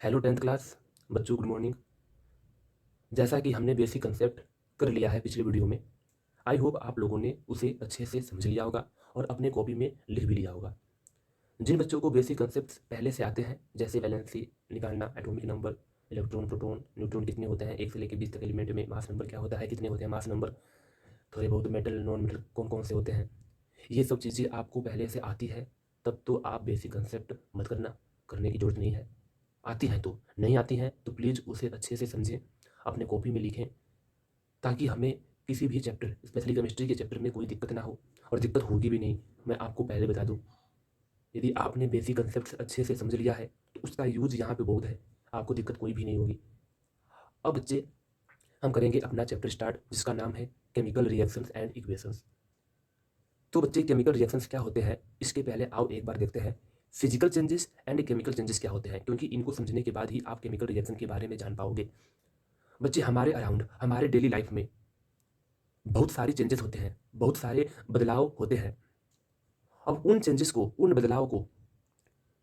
Hello 10th class बच्चों, good morning. जैसा कि हमने बेसिक कंसेप्ट कर लिया है पिछले वीडियो में, आई होप आप लोगों ने उसे अच्छे से समझ लिया होगा और अपने कॉपी में लिख भी लिया होगा। जिन बच्चों को बेसिक कंसेप्ट पहले से आते हैं, जैसे वैलेंसी निकालना, atomic number, electron, proton, neutron कितने होते हैं, 1 से लेकर 20 तक एलिमेंट में मास नंबर क्या होता है, कितने होते हैं मास नंबर, थोड़े बहुत मेटल नॉन मेटल कौन कौन से होते हैं, ये सब चीज़ें आपको पहले से आती है, तब तो आप बेसिक कंसेप्ट मत करना, करने की ज़रूरत नहीं है। आती हैं तो, नहीं आती हैं तो प्लीज़ उसे अच्छे से समझें, अपने कॉपी में लिखें, ताकि हमें किसी भी चैप्टर, स्पेशली केमिस्ट्री के चैप्टर में कोई दिक्कत ना हो, और दिक्कत होगी भी नहीं। मैं आपको पहले बता दूं, यदि आपने बेसिक कंसेप्ट अच्छे से समझ लिया है तो उसका यूज यहाँ पे बहुत है, आपको दिक्कत कोई भी नहीं होगी। अब बच्चे, हम करेंगे अपना चैप्टर स्टार्ट, जिसका नाम है केमिकल रिएक्शंस एंड इक्वेशंस। तो बच्चे, केमिकल रिएक्शंस क्या होते हैं, इसके पहले आओ एक बार देखते हैं physical changes and chemical changes क्या होते हैं, क्योंकि इनको समझने के बाद ही आप केमिकल रिएक्शन के बारे में जान पाओगे। बच्चे, हमारे अराउंड, हमारे डेली लाइफ में बहुत सारी चेंजेस होते हैं, बहुत सारे बदलाव होते हैं। अब उन चेंजेस को, उन बदलाव को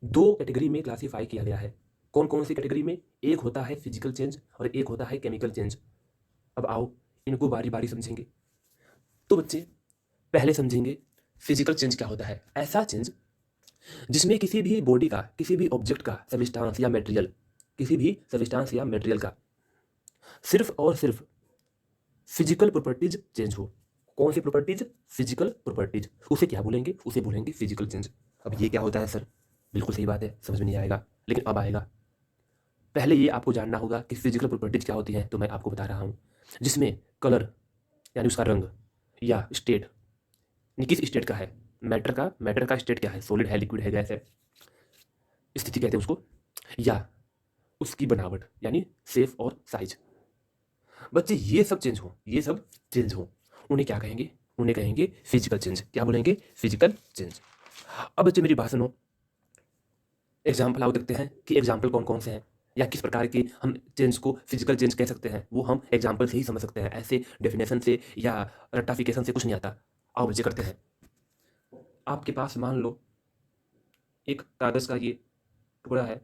दो कैटेगरी में क्लासिफाई किया गया है। कौन कौन सी कैटेगरी में? एक होता है फिजिकल चेंज और एक होता है केमिकल चेंज। अब आओ इनको बारी बारी समझेंगे। तो बच्चे, पहले समझेंगे फिजिकल चेंज क्या होता है। ऐसा चेंज जिसमें किसी भी बॉडी का, किसी भी ऑब्जेक्ट का सब्सटेंस या मटेरियल, किसी भी सब्सटेंस या मटेरियल का सिर्फ और सिर्फ फिजिकल प्रॉपर्टीज चेंज हो। कौन सी प्रॉपर्टीज? Physical properties. उसे क्या बोलेंगे? उसे बोलेंगे फिजिकल चेंज। अब ये क्या होता है सर? बिल्कुल सही बात है, समझ में नहीं आएगा, लेकिन अब आएगा। पहले ये आपको जानना होगा कि फिजिकल प्रॉपर्टीज क्या होती हैं, तो मैं आपको बता रहा हूँ। जिसमें कलर यानी उसका रंग, या स्टेट, किस स्टेट का है, मैटर का स्टेट क्या है, सॉलिड है, लिक्विड है, गैस है, स्थिति कहते हैं उसको, या उसकी बनावट यानी शेप और साइज। बच्चे, ये सब चेंज हो, ये सब चेंज हो, उन्हें क्या कहेंगे? उन्हें कहेंगे फिजिकल चेंज। क्या बोलेंगे? Physical change. अब बच्चे मेरी बात सुनो, एग्जाम्पल आओ देखते हैं कि एग्जाम्पल कौन कौन से हैं, या किस प्रकार के हम चेंज को फिजिकल चेंज कह सकते हैं, वो हम एग्जाम्पल से ही समझ सकते हैं, ऐसे डेफिनेशन से या रट्टाफिकेशन से कुछ नहीं आता। आओ बच्चे करते हैं। आपके पास मान लो एक कागज़ का ये टुकड़ा है,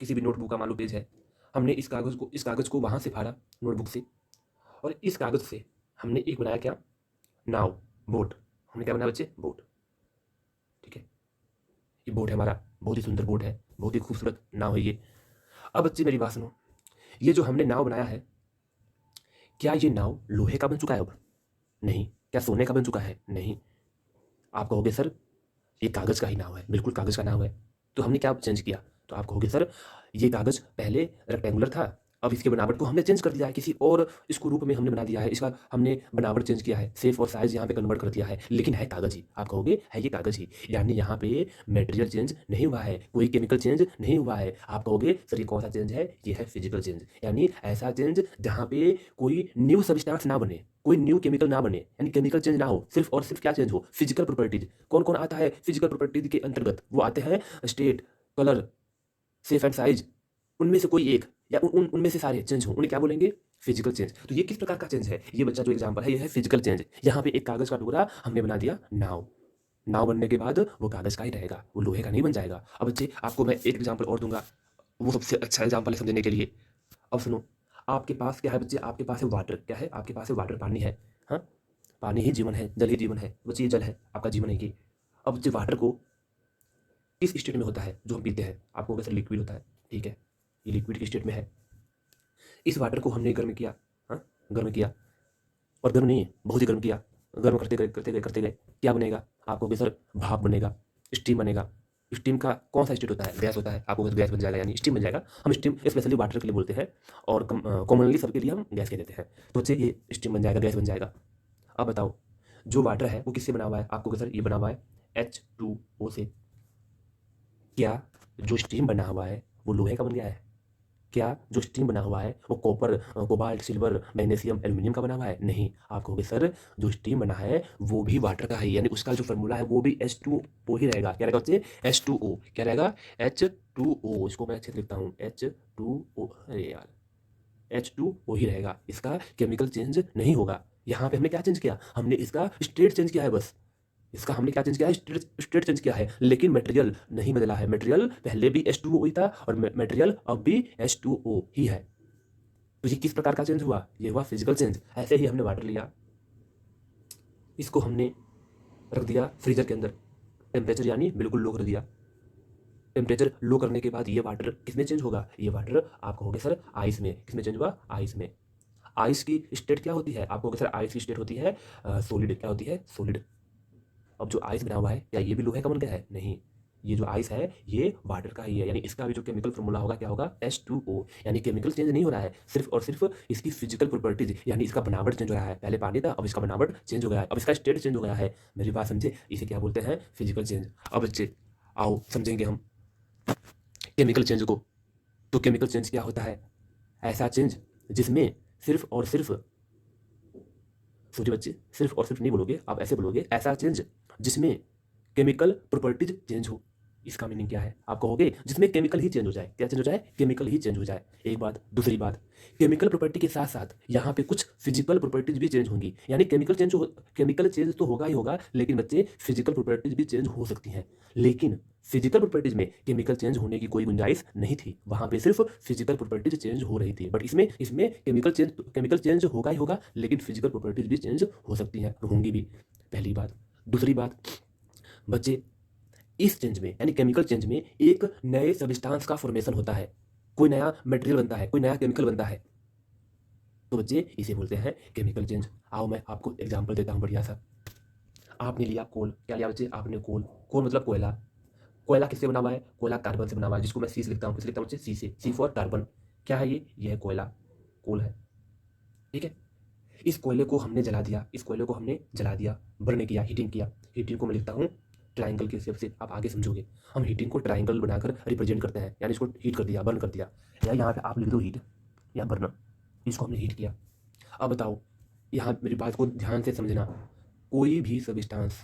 किसी भी नोटबुक का मान लो पेज है, हमने इस कागज़ को वहाँ से फाड़ा नोटबुक से, और इस कागज़ से हमने एक बनाया क्या? नाव, बोट। हमने क्या बनाया बच्चे? बोट। ठीक है, ये बोट है हमारा, बहुत ही सुंदर बोट है, बहुत ही खूबसूरत नाव है ये। अब बच्चे मेरी बात सुनो, ये जो हमने नाव बनाया है, क्या ये नाव लोहे का बन चुका है अब? नहीं। क्या सोने का बन चुका है? नहीं। आप कहोगे सर ये कागज़ का ही नाव है। बिल्कुल कागज़ का नाव है। तो हमने क्या चेंज किया? तो आप कहोगे सर ये कागज़ पहले रेक्टेंगुलर था, अब इसकी बनावट को हमने चेंज कर दिया है, किसी और इसको रूप में हमने बना दिया है, इसका हमने बनावट चेंज किया है, शेप और साइज़ यहाँ पे कन्वर्ट कर दिया है, लेकिन है कागज़ ही। आप कहोगे है ये कागज़ ही, यानी यहाँ पे मटेरियल चेंज नहीं हुआ है, कोई केमिकल चेंज नहीं हुआ है। आप कहोगे सर ये कौन सा चेंज है? ये है फिजिकल चेंज, यानी ऐसा चेंज जहाँ पे कोई न्यू सब्सटेंस ना बने, कोई न्यू केमिकल ना बने, यानी केमिकल चेंज ना हो, सिर्फ और सिर्फ क्या चेंज हो? Physical properties. कौन कौन आता है फिजिकल प्रॉपर्टीज के अंतर्गत? वो आते हैं state, colour, shape and size. उनमें से कोई एक या उनमें से सारे चेंज हो, उन्हें क्या बोलेंगे? Physical change. तो ये किस प्रकार का चेंज है? ये बच्चा जो एग्जांपल है, ये है फिजिकल चेंज। यहाँ पे एक कागज का टुकड़ा हमने बना दिया नाव। नाव बनने के बाद वो कागज का ही रहेगा, वो लोहे का नहीं बन जाएगा। अब बच्चे आपको मैं एक एग्जाम्पल और दूंगा, वो सबसे अच्छा एग्जाम्पल है समझने के लिए। अब सुनो, आपके पास क्या है बच्चे? आपके पास है वाटर। क्या है आपके पास? है वाटर, पानी है। हाँ, पानी ही जीवन है, जल ही जीवन है बच्चे, ये जल है, आपका जीवन है ये। अब बच्चे, वाटर को किस स्टेट में होता है जो हम पीते हैं? आपको वैसे लिक्विड होता है, ठीक है, ये लिक्विड की स्टेट में है। इस वाटर को हमने गर्म किया, हाँ, गर्म किया, और गर्म नहीं है, बहुत ही गर्म किया, गर्म करते गए करते गए करते गए, क्या बनेगा? आपको सर भाप बनेगा, स्टीम बनेगा। स्टीम का कौन सा स्टेट होता है? गैस होता है। आपको गैस बन जाएगा, यानी स्टीम बन जाएगा। हम स्टीम स्पेशली वाटर के लिए बोलते हैं, और कॉमनली सबके लिए हम गैस कह देते हैं। तो बच्चे ये स्टीम बन जाएगा, गैस बन जाएगा। अब बताओ, जो वाटर है वो किससे बना हुआ है? आपको सर ये बना हुआ है H2O से। क्या जो स्टीम बना हुआ है वो लोहे का बन गया है? क्या जो स्टीम बना हुआ है वो copper, cobalt, silver, magnesium, aluminium का बना हुआ है? नहीं। आप कहोगे सर जो स्टीम बना है वो भी वाटर का है, यानी उसका जो फॉर्मूला है वो भी H2O ही रहेगा। क्या रहेगा बच्चे? H2O। क्या रहेगा? H2O। इसको मैं अच्छे से लिखता हूँ, H2O। अरे यार, H2O ही रहेगा, इसका केमिकल चेंज नहीं होगा। यहाँ पे हमने क्या चेंज किया? हमने इसका स्टेट चेंज किया है बस। इसका हमने क्या चेंज किया है, स्टेट चेंज किया है, लेकिन मटेरियल नहीं बदला है। मटेरियल पहले भी H2O ही था और मटेरियल अब भी H2O ही है। तो ये किस प्रकार का चेंज हुआ, ये हुआ फिजिकल चेंज। ऐसे ही हमने वाटर लिया, इसको हमने रख दिया फ्रीजर के अंदर, टेम्परेचर यानी बिल्कुल लो कर दिया। टेम्परेचर लो करने के बाद ये वाटर किसमें चेंज होगा, ये वाटर आप कहोगे सर आइस में। किसमें चेंज हुआ, आइस में। आइस की स्टेट क्या होती है, आप कहोगे सर आइस की स्टेट होती है सॉलिड। क्या होती है, सॉलिड। अब जो आइस बना हुआ है, क्या ये भी लोहे का बन गया है, नहीं। ये जो आइस है ये वाटर का ही है, यानी इसका भी जो केमिकल फॉर्मूला होगा क्या होगा, H2O। यानी केमिकल चेंज नहीं हो रहा है, सिर्फ और सिर्फ इसकी फिजिकल प्रॉपर्टीज यानी इसका बनावट चेंज हो रहा है। पहले पानी था, अब इसका बनावट चेंज हो गया है, अब इसका स्टेट चेंज हो गया है। मेरी बात समझे, इसे क्या बोलते हैं, फिजिकल चेंज। अब बच्चे आओ समझेंगे हम केमिकल चेंज को। तो केमिकल चेंज क्या होता है, ऐसा चेंज जिसमें सिर्फ और सिर्फ, सोचिए बच्चे, सिर्फ और सिर्फ नहीं बोलोगे आप, ऐसे बोलोगे ऐसा चेंज जिसमें केमिकल प्रॉपर्टीज चेंज हो। इसका मीनिंग क्या है, आप कहोगे जिसमें केमिकल ही चेंज हो जाए। क्या चेंज हो जाए, केमिकल ही चेंज हो जाए। एक बात, दूसरी बात, केमिकल प्रॉपर्टी के साथ साथ यहाँ पे कुछ फिजिकल प्रॉपर्टीज भी चेंज होंगी। यानी केमिकल चेंज तो होगा ही होगा, लेकिन बच्चे फिजिकल प्रॉपर्टीज भी चेंज हो सकती हैं। लेकिन फिजिकल प्रॉपर्टीज में केमिकल चेंज होने की कोई गुंजाइश नहीं थी, वहां पे सिर्फ फिजिकल प्रॉपर्टीज चेंज हो रही थी। बट इसमें इसमें केमिकल चेंज होगा ही होगा, लेकिन फिजिकल प्रॉपर्टीज भी चेंज हो सकती हैं, होंगी भी। पहली बात। दूसरी बात बच्चे, इस चेंज में यानी केमिकल चेंज में एक नए सब्सटेंस का फॉर्मेशन होता है, कोई नया मटेरियल बनता है, कोई नया केमिकल बनता है। तो बच्चे इसे बोलते हैं केमिकल चेंज। आओ मैं आपको एग्जांपल देता हूं बढ़िया सा। आपने लिया कोल, क्या लिया बच्चे, आपने कोल। कोल मतलब कोयला। कोयला किससे बना हुआ है, कोयला कार्बन से बना हुआ है, जिसको मैं सी से लिखता हूँ। किससे लिखता हूँ बच्चे, सी से। सी फॉर कार्बन। क्या है ये है कोयला, कोल है, ठीक है। इस कोयले को हमने जला दिया, इस कोयले को हमने जला दिया, बर्न किया, हीटिंग किया। हीटिंग को मैं लिखता हूँ ट्राइंगल के शेप से, आप आगे समझोगे। हम हीटिंग को ट्राइंगल बनाकर रिप्रेजेंट करते हैं, यानी इसको हीट कर दिया, बर्न कर दिया। या यहाँ पे आप लिख दो हीट या बर्न, इसको हमने हीट किया। अब बताओ, यहाँ मेरी बात को ध्यान से समझना, कोई भी सब्सटेंस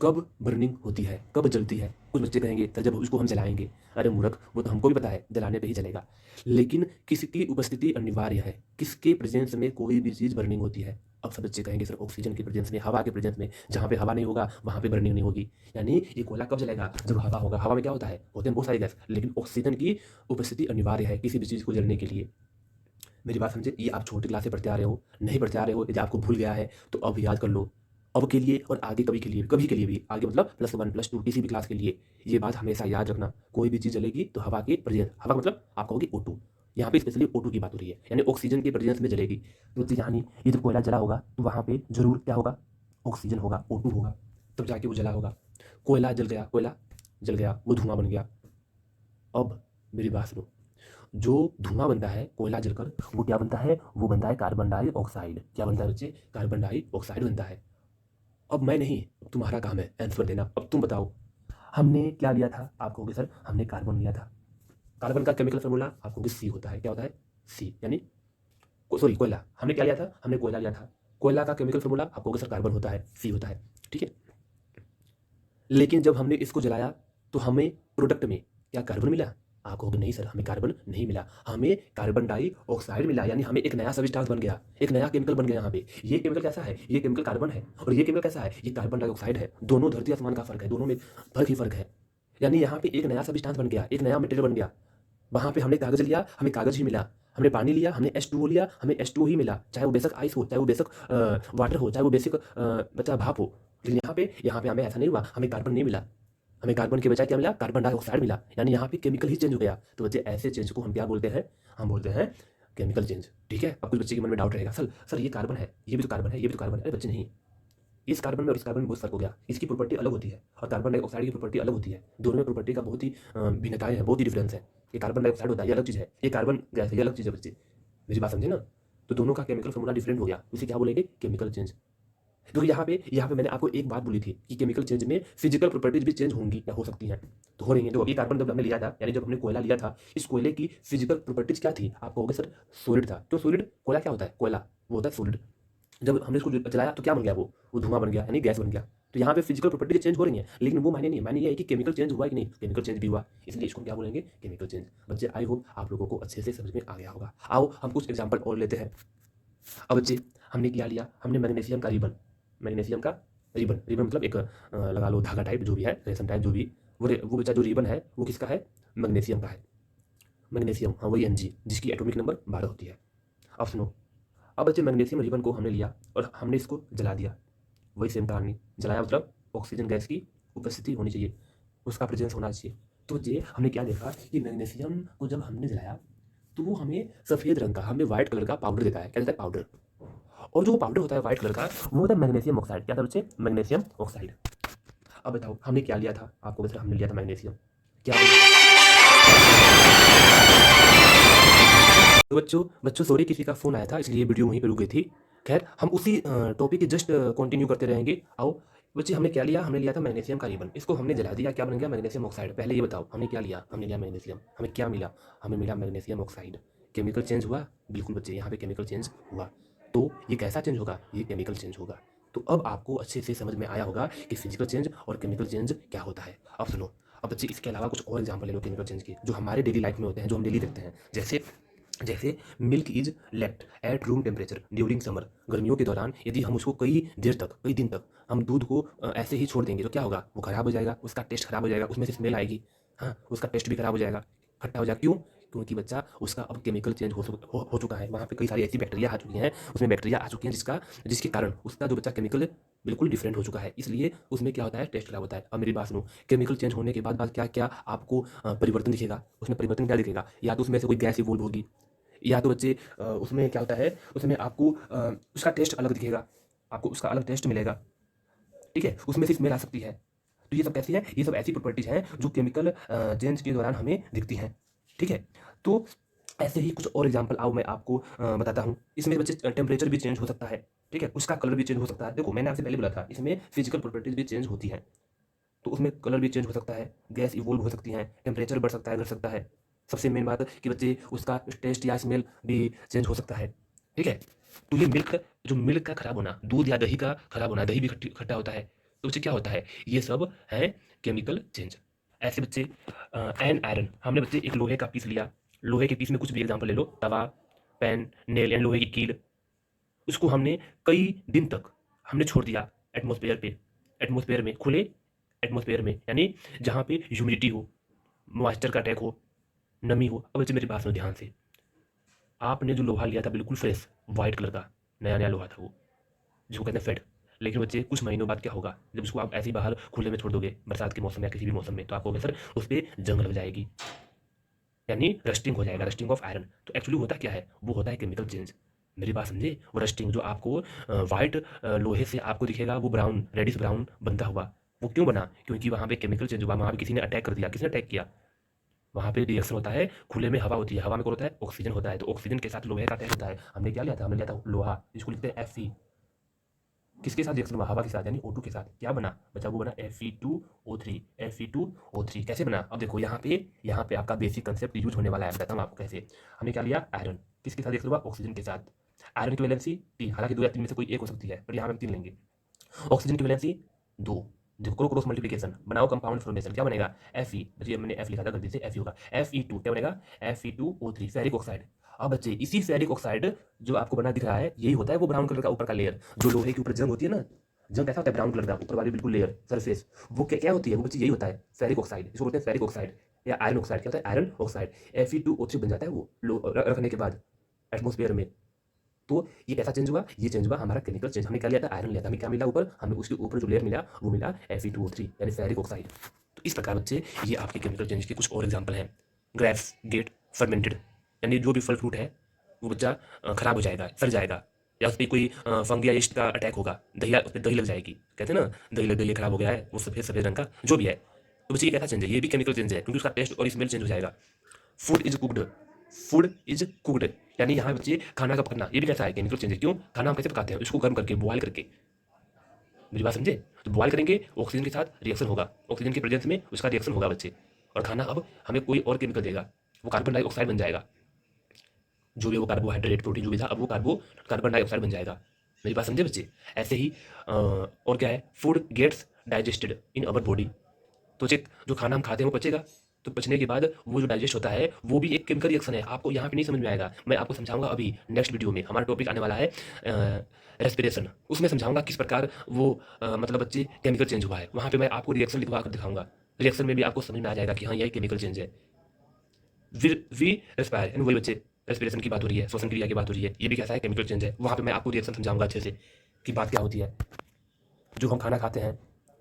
कब बर्निंग होती है, कब जलती है। कुछ बच्चे कहेंगे सर जब उसको हम जलाएंगे। अरे मूर्ख, वो तो हमको भी पता है, जलाने पे ही जलेगा। लेकिन किसकी उपस्थिति अनिवार्य है, किसके प्रेजेंस में कोई भी चीज़ बर्निंग होती है। अब सब बच्चे कहेंगे सर ऑक्सीजन के प्रेजेंस में, हवा के प्रेजेंस में। जहाँ पे हवा नहीं होगा वहाँ पे बर्निंग नहीं होगी। यानी ये कोयला कब जलेगा, जब हवा होगा। हवा में क्या होता है, होते हैं बहुत सारी गैस, लेकिन ऑक्सीजन की उपस्थिति अनिवार्य है किसी भी चीज़ को जलने के लिए। मेरी बात समझे, ये आप छोटी क्लास से पढ़ते आ रहे हो, नहीं पढ़ते आ रहे हो, यदि आपको भूल गया है तो अब याद कर लो। अब के लिए और आगे कभी के लिए, कभी के लिए भी, आगे मतलब +1 +2 किसी भी क्लास के लिए ये बात हमेशा याद रखना। कोई भी चीज़ जलेगी तो हवा के प्रेजेंस, हवा मतलब आप कहोगे O2, यहाँ पे स्पेशली O2 की बात हो रही है, यानी ऑक्सीजन के प्रेजेंस में जलेगी। तो यानी ये जब कोयला जला होगा तो वहाँ पे जरूर क्या होगा, ऑक्सीजन होगा, O2 होगा, तब जाके वो जला होगा। कोयला जल गया, कोयला जल गया, वो धुआं बन गया। अब मेरी बात सुनो, जो धुआं बनता है कोयला जलकर, वो क्या बनता है, वो बनता है कार्बन डाइऑक्साइड। क्या बनता है बच्चे, कार्बन डाइऑक्साइड बनता है। अब मैं नहीं, तुम्हारा काम है आंसर देना। अब तुम बताओ हमने क्या लिया था, आप कहोगे सर हमने कार्बन लिया था। कार्बन का केमिकल फार्मूला आप कहोगे सी होता है। क्या होता है, सी। यानी सॉरी कोयला, हमने क्या लिया था, हमने कोयला लिया था। कोयला का केमिकल फार्मूला आप कहोगे सर कार्बन होता है, सी होता है, ठीक है। लेकिन जब हमने इसको जलाया तो हमें प्रोडक्ट में क्या कार्बन मिला, आप कहोगे नहीं सर हमें कार्बन नहीं मिला, हमें कार्बन डाइऑक्साइड मिला। यानी हमें एक नया सब्सटेंस बन गया, एक नया केमिकल बन गया। यहाँ पे ये केमिकल कैसा है, ये केमिकल कार्बन है, और ये केमिकल कैसा है, ये कार्बन डाइऑक्साइड है। दोनों धरती आसमान का फर्क है, दोनों में फर्क ही फर्क है। यानी यहाँ पे एक नया सब्सटेंस बन गया, एक नया मटेरियल बन गया। वहाँ पे हमने कागज लिया, हमें कागज ही मिला। हमने पानी लिया, हमने H2O लिया, हमें H2O ही मिला। चाहे वो बेशक आइस हो, चाहे वो बेशक वाटर हो, चाहे वो बेसिक बचा भाप हो। लेकिन यहाँ पे हमें ऐसा नहीं हुआ, हमें कार्बन नहीं मिला, हमें कार्बन के बजाय क्या मिला, कार्बन डाइऑक्साइड मिला। यानी यहाँ पे केमिकल ही चेंज हो गया। तो बच्चे ऐसे चेंज को हम क्या बोलते हैं, हम बोलते हैं केमिकल चेंज, ठीक है। अब कुछ बच्चे के मन में डाउट रहेगा, सर सर ये कार्बन है, ये भी तो कार्बन है, ये भी तो कार्बन है। अरे बच्चे नहीं, इस कार्बन में और इस कार्बन में बहुत फर्क हो गया। इसकी प्रॉपर्टी अलग होती है और कार्बन डाइऑक्साइड की प्रॉपर्टी अलग होती है। दोनों में प्रॉपर्टी का बहुत ही भिन्नताएं हैं, बहुत ही डिफरेंस है। ये कार्बन डाइऑक्साइड होता है, ये अलग चीज़ है, ये कार्बन गैस है, ये अलग चीज़ है बच्चे। मेरी बात समझे ना। तो दोनों का केमिकल फॉर्मूला डिफरेंट हो गया, इसे क्या बोलेंगे, केमिकल चेंज। क्योंकि यहाँ पे मैंने आपको एक बात बोली थी कि केमिकल चेंज में फिजिकल प्रॉपर्टीज भी चेंज होंगी या हो सकती हैं, तो हो रही हैं। तो ये कार्बन जब हमने लिया था, यानी जब हमने कोयला लिया था, इस कोयले की फिजिकल प्रॉपर्टीज क्या थी, आप कहोगे सर सॉलिड था। तो सॉलिड, कोयला क्या होता है, कोयला वो होता है सॉलिड। जब हमने इसको जलाया तो क्या बन गया, वो धुआं बन गया, यानी गैस बन गया। तो यहाँ पे फिजिकल प्रॉपर्टी चेंज हो रही है, लेकिन वो मायने नहीं, मायने ये है कि केमिकल चेंज हुआ कि नहीं, केमिकल चेंज भी हुआ, इसलिए इसको क्या बोलेंगे, केमिकल चेंज। बच्चे आई होप आप लोगों को अच्छे से समझ में आ गया होगा। आओ हम कुछ एग्जाम्पल और लेते हैं। अब बच्चे हमने क्या लिया, हमने मैग्नीशियम का रिबन, मैग्नीशियम का रिबन, रिबन मतलब एक लगा लो धागा टाइप जो भी है, रेशम टाइप जो भी, वो बच्चा जो रिबन है वो किसका है? मैग्नीशियम का है। मैग्नीशियम, हाँ वही Mg, जिसकी एटॉमिक नंबर 12 होती है। अब सुनो, अब बच्चे मैग्नीशियम रिबन को हमने लिया और हमने इसको जला दिया। वही सेम कहानी, जलाया मतलब ऑक्सीजन गैस की उपस्थिति होनी चाहिए, उसका प्रेजेंस होना चाहिए। तो ये हमने क्या देखा कि मैग्नीशियम को जब हमने जलाया तो वो हमें सफ़ेद रंग का, हमें व्हाइट कलर का पाउडर देता है। क्या देता है? पाउडर। और जो पाउडर होता है व्हाइट कलर का, वो होता है मैग्नीशियम ऑक्साइड। क्या था बच्चे? Magnesium oxide. अब बताओ हमने क्या लिया था? आपको बता, हमने लिया था मैग्नीशियम। क्या? तो बच्चों बच्चों सॉरी, किसी का फ़ोन आया था इसलिए वीडियो वहीं पे रुक गई थी। खैर हम उसी टॉपिक के जस्ट कंटिन्यू करते रहेंगे। आओ बच्चे, हमने क्या लिया? हमने लिया था मैग्नीशियम का रिबन, इसको हमने जला दिया, क्या बन गया? Magnesium oxide. पहले ये बताओ हमने क्या लिया? हमने लिया मैग्नीशियम, हमें क्या मिला? हमें मिला मैग्नीशियम ऑक्साइड। केमिकल चेंज हुआ? बिल्कुल बच्चे, यहाँ पे केमिकल चेंज हुआ। तो ये कैसा चेंज होगा? ये केमिकल चेंज होगा। तो अब आपको अच्छे से समझ में आया होगा कि फिजिकल चेंज और केमिकल चेंज क्या होता है। अब सुनो, अब बच्चे इसके अलावा कुछ और एग्जाम्पल ले लो केमिकल चेंज के, जो हमारे डेली लाइफ में होते हैं, जो हम डेली देखते हैं। जैसे जैसे milk is left at room temperature during summer. गर्मियों के दौरान यदि हम उसको कई देर तक, कई दिन तक हम दूध को ऐसे ही छोड़ देंगे तो क्या होगा? वो खराब हो जाएगा, उसका टेस्ट खराब हो जाएगा, उसमें से स्मेल आएगी। हाँ, उसका टेस्ट भी खराब हो जाएगा, खट्टा हो जाएगा। क्यों? क्योंकि बच्चा उसका अब केमिकल चेंज हो चुका है, वहाँ पे कई सारी ऐसी बैक्टीरिया आ चुकी हैं, उसमें बैक्टीरिया आ चुकी हैं जिसके कारण उसका जो बच्चा केमिकल बिल्कुल डिफरेंट हो चुका है। इसलिए उसमें क्या होता है? टेस्ट खराब होता है। अब मेरी बात सुनो, केमिकल चेंज होने के बाद क्या क्या आपको परिवर्तन दिखेगा? उसमें परिवर्तन क्या दिखेगा? या तो उसमें से कोई गैस इवोल्व होगी, या तो बच्चे उसमें क्या होता है, उसमें आपको उसका टेस्ट अलग दिखेगा, आपको उसका अलग टेस्ट मिलेगा। ठीक है, उसमें से स्मेल आ सकती है। तो ये सब कैसी है? ये सब ऐसी प्रॉपर्टीज हैं जो केमिकल चेंज के दौरान हमें दिखती हैं। ठीक है, तो ऐसे ही कुछ और एग्जांपल आओ मैं आपको बताता हूँ। इसमें बच्चे टेम्परेचर भी चेंज हो सकता है। ठीक है, उसका कलर भी चेंज हो सकता है। देखो मैंने आपसे पहले बोला था इसमें फिजिकल प्रॉपर्टीज भी चेंज होती हैं, तो उसमें कलर भी चेंज हो सकता है, गैस इवोल्व हो सकती हैं, टेम्परेचर बढ़ सकता है, घट सकता है। सबसे मेन बात कि बच्चे उसका टेस्ट या स्मेल भी चेंज हो सकता है। ठीक है, तो ये मिल्क का खराब होना, दूध या दही का खराब होना, दही भी खट्टा होता है, तो बच्चे क्या होता है? ये सब है केमिकल चेंज। ऐसे बच्चे एन आयरन, हमने बच्चे एक लोहे का पीस लिया, लोहे के पीस में कुछ भी एग्जाम्पल ले लो, तवा, पेन, नेल एंड लोहे की कील, उसको हमने कई दिन तक हमने छोड़ दिया एटमॉस्फेयर पे, एटमॉस्फेयर में, खुले एटमॉस्फेयर में, यानी जहाँ पे ह्यूमिडिटी हो, मॉइस्चर का अटैक हो, नमी हो। अब बच्चे मेरी बात सुनो ध्यान से, आपने जो लोहा लिया था बिल्कुल फ्रेश वाइट कलर का नया नया लोहा था वो, जिसको कहते हैं फेड। लेकिन बच्चे कुछ महीनों बाद क्या होगा? जब उसको आप ऐसे ही बाहर खुले में छोड़ दोगे बरसात के मौसम में या किसी भी मौसम में, तो आपको सर उस पर जंग लग जाएगी, यानी रस्टिंग हो जाएगा, रस्टिंग ऑफ आयरन। तो एक्चुअली होता क्या है? वो होता है केमिकल चेंज। मेरी बात समझे? वो रस्टिंग जो आपको वाइट लोहे से आपको दिखेगा वो ब्राउन, रेडिश ब्राउन बनता हुआ, वो क्यों बना? क्योंकि वहाँ पे केमिकल चेंज हुआ, वहाँ पे किसी ने अटैक कर दिया। किसने अटैक किया? वहाँ पे रिएक्शन होता है, खुले में हवा होती है, हवा में कौन होता है? ऑक्सीजन होता है, तो ऑक्सीजन के साथ लोहे का अटैक होता है। हमने क्या लिया था? हमने लिया था लोहा, जिसको लिखते हैं Fe। किसके साथ रिएक्शन हुआ? हवा के साथ, यानी O2 के साथ। क्या बना बच्चा? वो बना Fe2O3। Fe2O3 कैसे बना? अब देखो यहाँ पे आपका बेसिक कंसेप्ट यूज होने वाला है, बताता हूँ आपको कैसे। हमने क्या लिया? आयरन, किसके साथ रिएक्शन हुआ? ऑक्सीजन के साथ। आयरन की वैलेंसी 3, हालांकि 2 या 3 में से कोई एक हो सकती है, पर यहाँ पे हम 3 लेंगे। ऑक्सीजन की वैलेंसी 2। देखो करो क्रॉस मल्टीप्लिकेशन, बनाओ कंपाउंड फॉर्मेशन, क्या बनेगा? Fe, बच्चे मैंने F लिखा था गलती से, Fe होगा। Fe2 क्या बनेगा? Fe2O3, ferric oxide. अब बच्चे इसी फेरिक ऑक्साइड जो आपको बना दिख रहा है, यही होता है वो ब्राउन कलर का ऊपर का लेयर, जो लोहे के ऊपर जंग होती है ना, जंग कैसा होता है? ब्राउन कलर का ऊपर वाली बिल्कुल लेयर, सरफेस, वो क्या क्या होती है? वो बच्चे यही होता है फेरिक ऑक्साइड, इसको बोलते हैं फेरिक ऑक्साइड या आयरन ऑक्साइड। क्या होता है? Iron oxide. Fe2O3 बन जाता है वो रखने के बाद एटमोस्फेयर में। तो ये कैसा चेंज हुआ? ये चेंज हुआ हमारा केमिकल चेंज। हमने क्या लिया था? आयरन लिया था, हमें क्या मिला ऊपर? हमें उसके ऊपर जो लेयर मिला वो मिला Fe2O3, यानी फेरिक ऑक्साइड। तो इस प्रकार बच्चे ये आपके केमिकल चेंज के कुछ और एग्जाम्पल हैं। ग्रेप्स गेट फर्मेंटेड, यानी जो भी फल फ्रूट है वो बच्चा खराब हो जाएगा, सड़ जाएगा, या उस पर कोई फंगी या यीस्ट का अटैक होगा, दही उस पर दही लग जाएगी, कहते हैं ना दही खराब हो गया है, वो सफेद सफेद रंग का जो भी है। तो बच्चे ये कैसा चेंज है? ये भी केमिकल चेंज है, क्योंकि उसका टेस्ट और स्मेल चेंज हो जाएगा। Food is cooked, food is cooked, यानी यहाँ बच्चे खाना का पकना, ये भी कैसा है? केमिकल चेंज है। क्यों? खाना हम कैसे पकाते हैं? इसको गर्म करके, बॉयल करके। मेरी बात समझे? तो बॉयल करेंगे, ऑक्सीजन के साथ रिएक्शन होगा, ऑक्सीजन के प्रेजेंस में उसका रिएक्शन होगा बच्चे, और खाना अब हमें कोई और केमिकल देगा, वो कार्बन डाइऑक्साइड बन जाएगा। जो भी वो कार्बोहाइड्रेट प्रोटीन जो भी था, अब वो कार्बन डाइऑक्साइड बन जाएगा। मेरी बात समझे बच्चे? ऐसे ही और क्या है? Food gets digested in our body, तो चेक जो खाना हम खाते हैं वो पचेगा, तो पचने के बाद वो जो डाइजेस्ट होता है वो भी एक केमिकल रिएक्शन है। आपको यहाँ पे नहीं समझ में आएगा, मैं आपको समझाऊंगा अभी नेक्स्ट वीडियो में। हमारा टॉपिक आने वाला है रेस्पिरेशन, उसमें समझाऊंगा किस प्रकार वो मतलब बच्चे केमिकल चेंज हुआ है। वहाँ पे मैं आपको रिएक्शन लिखवा कर दिखाऊंगा, रिएक्शन में भी आपको समझ में आ जाएगा कि हाँ यही केमिकल चेंज है। वी रेस्पायर यानी वही बच्चे, रेस्पिरेशन की बात हो रही है, श्वसन क्रिया की बात हो रही है, ये भी कैसा है केमिकल चेंज है। वहाँ पे मैं आपको रिएक्शन समझाऊंगा अच्छे से कि बात क्या होती है। जो हम खाना खाते हैं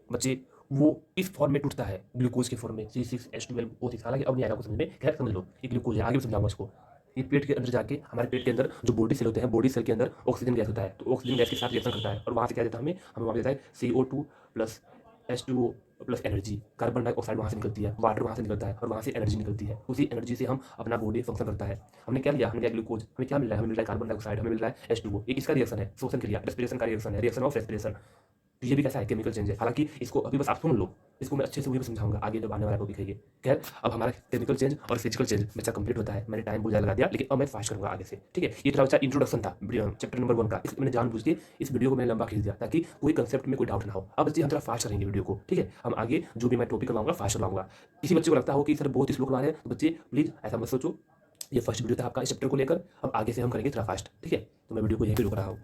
बच्चे, वो इस फॉर्म में टूटता है, ग्लूकोज के फॉर्म में C6H12O6। हालांकि अब नहीं आएगा कुछ समझ में, खैर समझ लो ये ग्लूकोज है, आगे भी समझाऊंगा इसको। ये पेट के अंदर जाके, हमारे पेट के अंदर जो बॉडी सेल होते हैं, बॉडी सेल के अंदर ऑक्सीजन गैस होता है, तो ऑक्सीजन गैस के साथ रिएक्शन करता है और वहाँ से क्या देता है हमें वहाँ देता है CO2 plus H2O plus energy. Carbon dioxide वहाँ से निकलती है, वाटर वहाँ से निकलता है और वहाँ से एनर्जी निकलती है। उसी एनर्जी से हम अपना बॉडी फंक्शन करता है। हमने क्या लिया, हमने लिया ग्लूकोज, हमें क्या मिल रहा है, हमें मिल रहा है कार्बन डाइऑक्साइड, हमें मिल रहा है H2O। ये किसका रिएक्शन है, श्वसन क्रिया, रेस्पिरेशन का रिएक्शन है, रिएक्शन ऑफ रेस्पिरेशन। तो ये भी कैसा है केमिकल चेंज है। हालांकि इसको अभी बस आप सुन लो, इसको मैं अच्छे से वही भी समझाऊंगा आगे जब आने वाला टॉपिक है ये। खैर अब हमारा केमिकल चेंज और फिजिकल चेंज बच्चा कंप्लीट होता है। मैंने टाइम बहुत ज़्यादा लगा दिया, लेकिन अब मैं फास्ट करूंगा आगे से, ठीक है। ये थोड़ा बच्चा इंट्रोडक्शन था चैप्टर नंबर 1 का, इसलिए मैंने जानबूझ के इस वीडियो को मैंने लंबा खींच दिया ताकि कोई कंसेप्ट में कोई डाउट ना हो। अब बच्चे हम थोड़ा फास्ट करेंगे वीडियो को, ठीक है। हम आगे जो भी मैं टॉपिक करवाऊंगा फास्ट करवाऊंगा। किसी बच्चे को लगता हो कि सर बहुत स्लो करवा रहे हैं, तो बच्चे प्लीज़ ऐसा मत सोचो, ये फर्स्ट वीडियो था आपका इस चैप्टर को लेकर। अब आगे से हम करेंगे थोड़ा फास्ट, ठीक है। तो मैं वीडियो को यहीं पर रोक रहा हूँ।